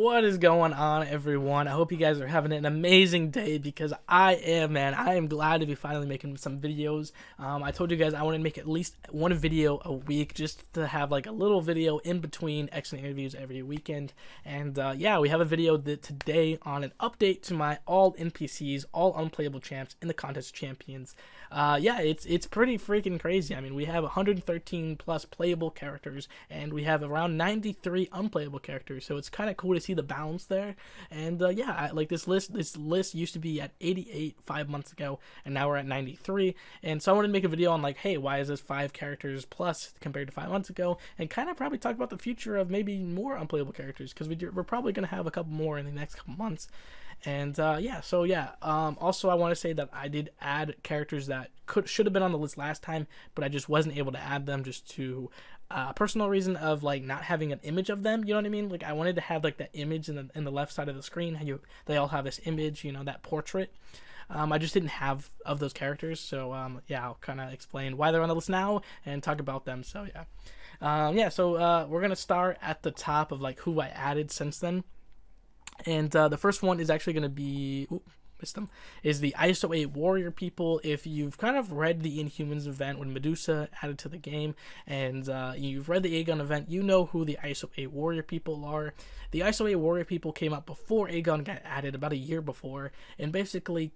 What is going on, everyone? I hope you guys are having an amazing day, because I am, man. I am glad to be finally making some videos. I told you guys I want to make at least one video a week, just to have like a little video in between excellent interviews every weekend. And yeah, we have a video today on an update to my all NPCs, all unplayable champs in the Contest of Champions. Yeah, it's pretty freaking crazy. I mean, we have 113 plus playable characters, and we have around 93 unplayable characters. So it's kind of cool to see the balance there. And yeah, like this list used to be at 88 5 months ago, and now we're at 93. And so I wanted to make a video on like, hey, why is this 5 characters plus compared to 5 months ago, and kind of probably talk about the future of maybe more unplayable characters, because we're probably going to have a couple more in the next couple months. And yeah, so yeah, also I want to say that I did add characters that should have been on the list last time, but I just wasn't able to add them just to personal reason of like not having an image of them. You know what I mean? Like I wanted to have like that image in the left side of the screen. They all have this image, you know, that portrait. I just didn't have of those characters, so yeah, I'll kind of explain why they're on the list now and talk about them. So yeah, yeah, so we're gonna start at the top of like who I added since then. And the first one is actually going to be, is the ISO 8 warrior people. If you've kind of read the Inhumans event when Medusa added to the game, and you've read the Aegon event, you know who the ISO 8 warrior people are. The ISO 8 warrior people came out before Aegon got added, about a year before, and basically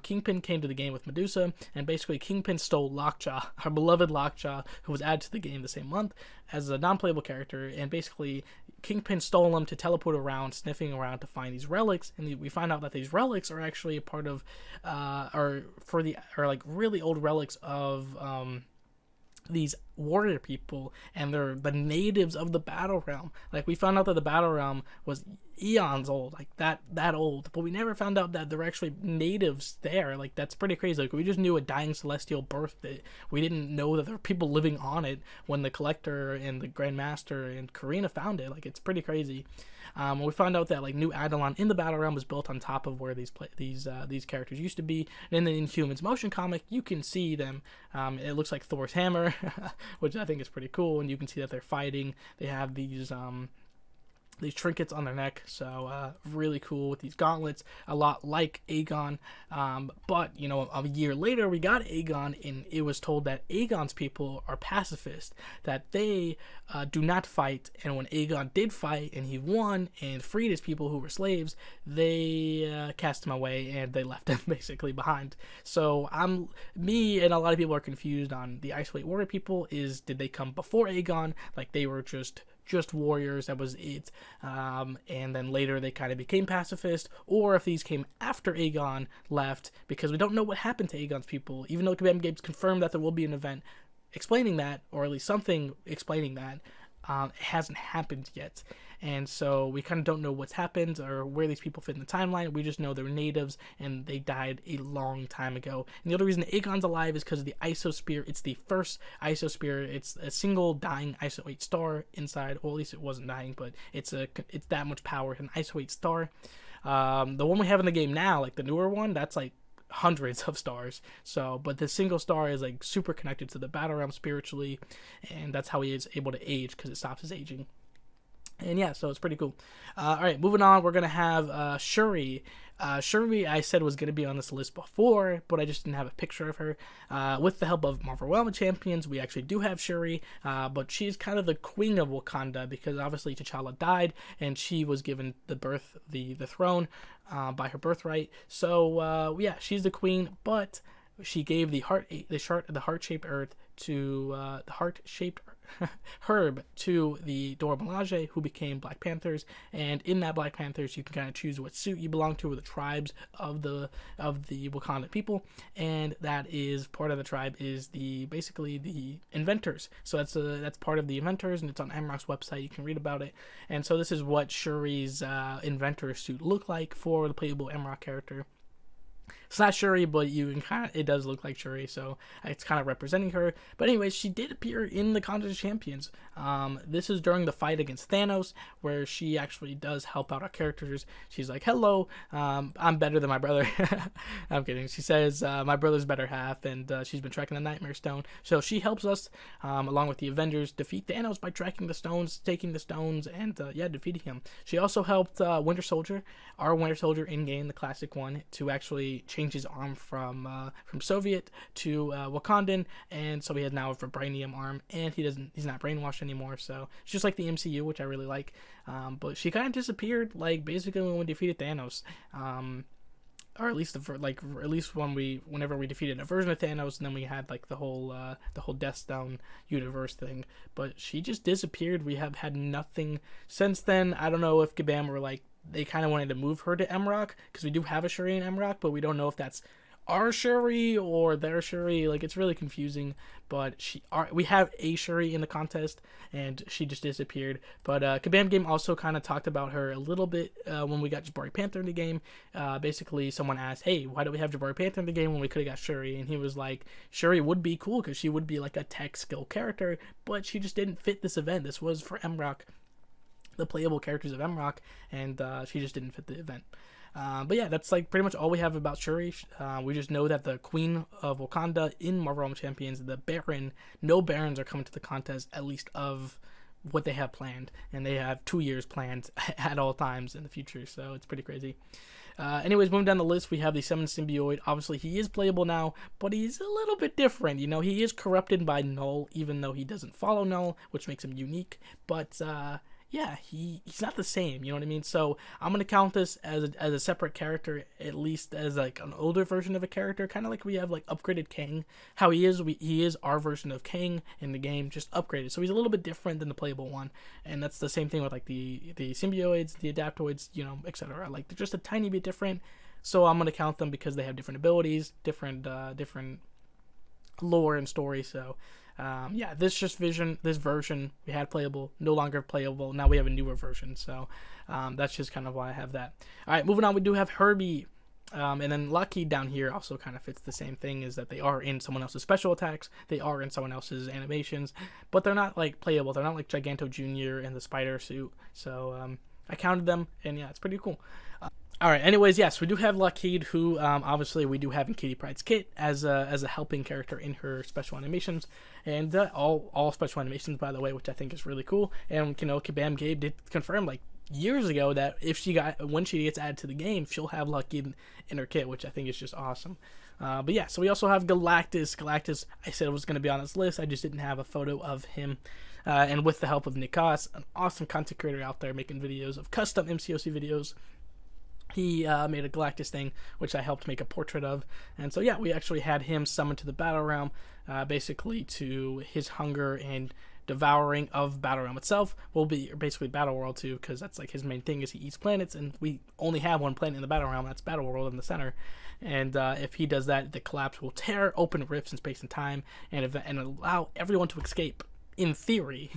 Kingpin came to the game with Medusa, and basically Kingpin stole Lockjaw, our beloved Lockjaw, who was added to the game the same month as a non-playable character, and basically Kingpin stole him to teleport around, sniffing around to find these relics, and we find out that these relics are actually a part of, are like really old relics of these warrior people, and they're the natives of the battle realm. Like we found out that the battle realm was eons old, like that old, but we never found out that they're actually natives there. Like that's pretty crazy. Like we just knew a dying celestial birthed it. We didn't know that there were people living on it when the Collector and the Grandmaster and Karina found it. Like it's pretty crazy. We found out that like New Adelon in the battle realm was built on top of where these characters used to be. And in the Inhumans motion comic, you can see them. It looks like Thor's hammer, which I think is pretty cool. And you can see that they're fighting. They have these trinkets on their neck, so really cool with these gauntlets, a lot like Aegon. But you know, a year later we got Aegon, and it was told that Aegon's people are pacifist, that they do not fight, and when Aegon did fight and he won and freed his people who were slaves, they cast him away and they left him basically behind. So me and a lot of people are confused on the ISO 8 warrior people. Did they come before Aegon, like they were just warriors, that was it, and then later they kind of became pacifist, or if these came after Aegon left, because we don't know what happened to Aegon's people, even though Kabam Games confirmed that there will be an event explaining that, or at least something explaining that. It hasn't happened yet, and so we kind of don't know what's happened or where these people fit in the timeline. We just know they're natives and they died a long time ago. And the other reason Aegon's alive is because of the ISO Spear. It's the first ISO Spear. It's a single dying ISO 8 star inside, or at least it wasn't dying, but it's that much power, an ISO 8 star. The one we have in the game now, like the newer one, that's like hundreds of stars. So but the single star is like super connected to the battle realm spiritually, and that's how he is able to age, because it stops his aging. And yeah, so it's pretty cool. All right, moving on, we're gonna have Shuri. Shuri, I said, was going to be on this list before, but I just didn't have a picture of her. With the help of Marvel Champions, we actually do have Shuri, but she's kind of the queen of Wakanda, because obviously T'Challa died, and she was given the throne by her birthright. So yeah, she's the queen, but she gave the heart-shaped earth to the heart-shaped herb to the Dora Milaje, who became Black Panthers. And in that Black Panthers, you can kind of choose what suit you belong to, or the tribes of the Wakanda people. And that is part of the tribe is basically the inventors. So that's part of the inventors, and it's on Amrock's website. You can read about it. And so this is what Shuri's inventor suit looked like for the playable Amrock character. It's not Shuri, but you can kind of, it does look like Shuri, so it's kind of representing her. But anyways, she did appear in the Contest of Champions. This is during the fight against Thanos, where she actually does help out our characters. She's like, "Hello, I'm better than my brother." I'm kidding. She says, "My brother's better half," and she's been tracking the Nightmare Stone. So she helps us, along with the Avengers, defeat Thanos by tracking the stones, taking the stones, and defeating him. She also helped Winter Soldier, our Winter Soldier in game, the classic one, to actually change his arm from Soviet to Wakandan, and so he has now a vibranium arm, and he's not brainwashed anymore. So it's just like the MCU, which I really like. But she kind of disappeared, like basically when we defeated Thanos, or at least whenever we defeated a version of Thanos, and then we had like the whole Death Stone universe thing. But she just disappeared. We have had nothing since then. I don't know if H.E.R.B.I.E were like, they kind of wanted to move her to M-Rock, because we do have a Shuri in M-Rock, but we don't know if that's our Shuri or their Shuri. Like, it's really confusing. But we have a Shuri in the contest, and she just disappeared. But Kabam Game also kind of talked about her a little bit when we got Jabari Panther in the game. Basically, someone asked, "Hey, why do we have Jabari Panther in the game when we could have got Shuri?" And he was like, "Shuri would be cool because she would be like a tech skill character, but she just didn't fit this event. This was for M-Rock, the playable characters of M-Rock, and she just didn't fit the event." But yeah, that's like pretty much all we have about Shuri. We just know that the Queen of Wakanda in Marvel Champions, the Baron, no Barons are coming to the contest, at least of what they have planned, and they have 2 years planned at all times in the future, so it's pretty crazy. Anyways, moving down the list, we have the Summoned Symbioid. Obviously, he is playable now, but he's a little bit different. You know, he is corrupted by Null, even though he doesn't follow Null, which makes him unique. But yeah, he's not the same, you know what I mean? So I'm gonna count this as a separate character, at least as like an older version of a character, kind of like we have like upgraded Kang. How he is our version of Kang in the game, just upgraded. So he's a little bit different than the playable one, and that's the same thing with like the symbioids, the adaptoids, you know, etc. Like, they're just a tiny bit different. So I'm gonna count them because they have different abilities, different lore and story. So yeah, this version we had playable, no longer playable. Now we have a newer version, so that's just kind of why I have that. All right, moving on, we do have H.E.R.B.I.E, and then Lockheed down here also kind of fits the same thing, is that they are in someone else's special attacks, they are in someone else's animations, but they're not like playable. They're not like Giganto Jr. and the spider suit. So I counted them, and yeah, it's pretty cool. All right. Anyways, yes, we do have Lockheed, who obviously we do have in Kitty Pryde's kit as a helping character in her special animations, and all special animations, by the way, which I think is really cool. And you know, Kabam Gabe did confirm like years ago that when she gets added to the game, she'll have Lockheed in her kit, which I think is just awesome. But yeah, so we also have Galactus. Galactus, I said it was going to be on this list. I just didn't have a photo of him. And with the help of mcoc, an awesome content creator out there making videos of custom mcoc videos, he made a Galactus thing, which I helped make a portrait of. And so yeah, we actually had him summoned to the Battle Realm, basically to his hunger and devouring of Battle Realm itself will be basically Battle World too, because that's like his main thing, is he eats planets, and we only have one planet in the Battle Realm, that's Battle World in the center. And if he does that, the collapse will tear open rifts in space and time and allow everyone to escape, in theory.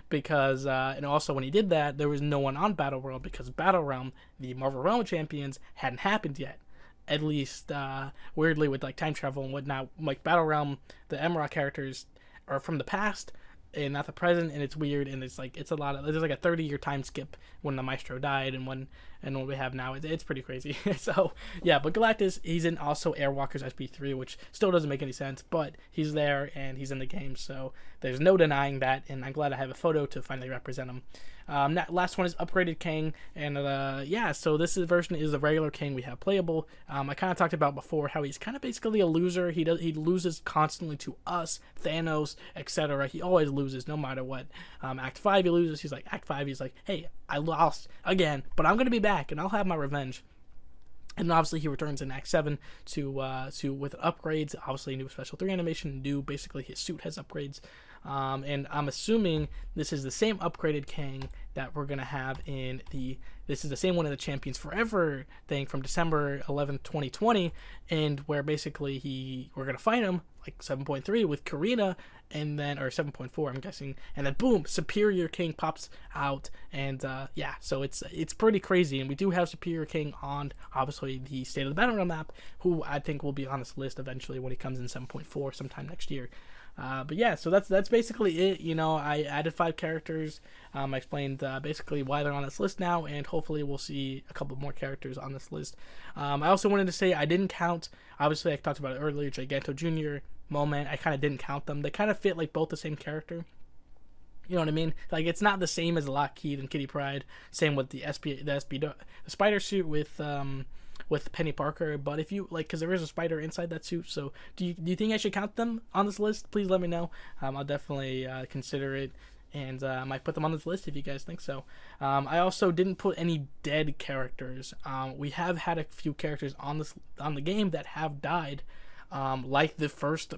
Because and also when he did that, there was no one on Battle World, because Battle Realm, the Marvel Realm Champions, hadn't happened yet. At least weirdly, with like time travel and whatnot, like Battle Realm, the M.R.O.C. characters are from the past and not the present, and it's weird, and it's like, it's a lot of, there's like a 30-year time skip when the Maestro died and what we have now. It's pretty crazy. So yeah, but Galactus, he's in also Airwalker's SP3, which still doesn't make any sense, but he's there and he's in the game, so there's no denying that, and I'm glad I have a photo to finally represent him. That last one is upgraded Kang, and yeah, so this version is the regular Kang we have playable. I kind of talked about before how he's kind of basically a loser. He loses constantly to us, Thanos, etc. He always loses no matter what. Act 5 he loses. He's like, Act 5 he's like, hey, I lost again, but I'm gonna be back and I'll have my revenge. And obviously he returns in Act 7 to with upgrades, obviously new Special 3 animation, basically his suit has upgrades. And I'm assuming this is the same upgraded Kang that we're gonna have in this is the same one in the Champions Forever thing from December 11th, 2020, and where basically we're gonna fight him like 7.3 with Karina, and then, or 7.4 I'm guessing, and then boom, Superior King pops out, and yeah, so it's pretty crazy. And we do have Superior King on obviously the State of the Battleground map, who I think will be on this list eventually when he comes in 7.4 sometime next year. But yeah, so that's basically it. You know, I added 5 characters. I explained basically why they're on this list now, and hopefully we'll see a couple more characters on this list. I also wanted to say I didn't count, obviously I talked about it earlier, Giganto Jr., Moment. I kind of didn't count them. They kind of fit like both the same character. You know what I mean? Like, it's not the same as Lockheed and Kitty Pryde. Same with the spider suit with Penny Parker. But if you like, because there is a spider inside that suit, so do you think I should count them on this list? Please let me know. I'll definitely consider it, and I might put them on this list if you guys think so. I also didn't put any dead characters. We have had a few characters on the game that have died, like the first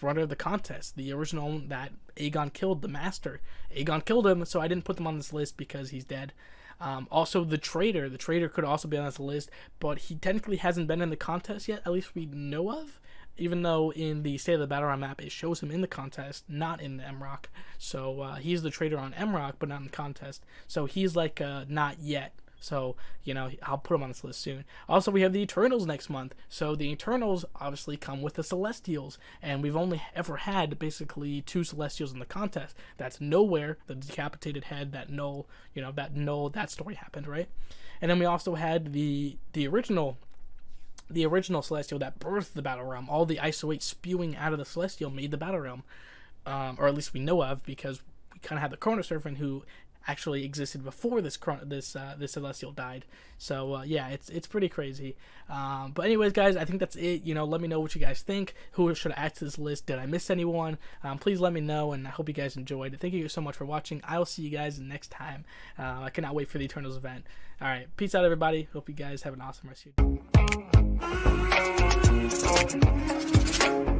runner of the contest, the original that Aegon killed, the Master. Aegon killed him, so I didn't put them on this list because he's dead. Also, the Traitor could also be on this list, but he technically hasn't been in the contest yet, at least we know of, even though in the State of the Battleground map it shows him in the contest, not in the MROC. So he's the Traitor on MROC, but not in the contest. So he's like not yet. So, you know, I'll put them on this list soon. Also, we have the Eternals next month. So the Eternals obviously come with the Celestials, and we've only ever had basically 2 Celestials in the contest. That's Nowhere, the decapitated head, that that story happened, right? And then we also had the original Celestial that birthed the Battle Realm. All the ISO 8 spewing out of the Celestial made the Battle Realm, or at least we know of, because we kind of had the Chrono Serpent, who actually existed before this Celestial died. So yeah, it's pretty crazy. But anyways, guys, I think that's it. You know, let me know what you guys think. Who should I add to this list? Did I miss anyone? Please let me know, and I hope you guys enjoyed. Thank you so much for watching. I will see you guys next time. I cannot wait for the Eternals event. All right, peace out, everybody. Hope you guys have an awesome rest of your day.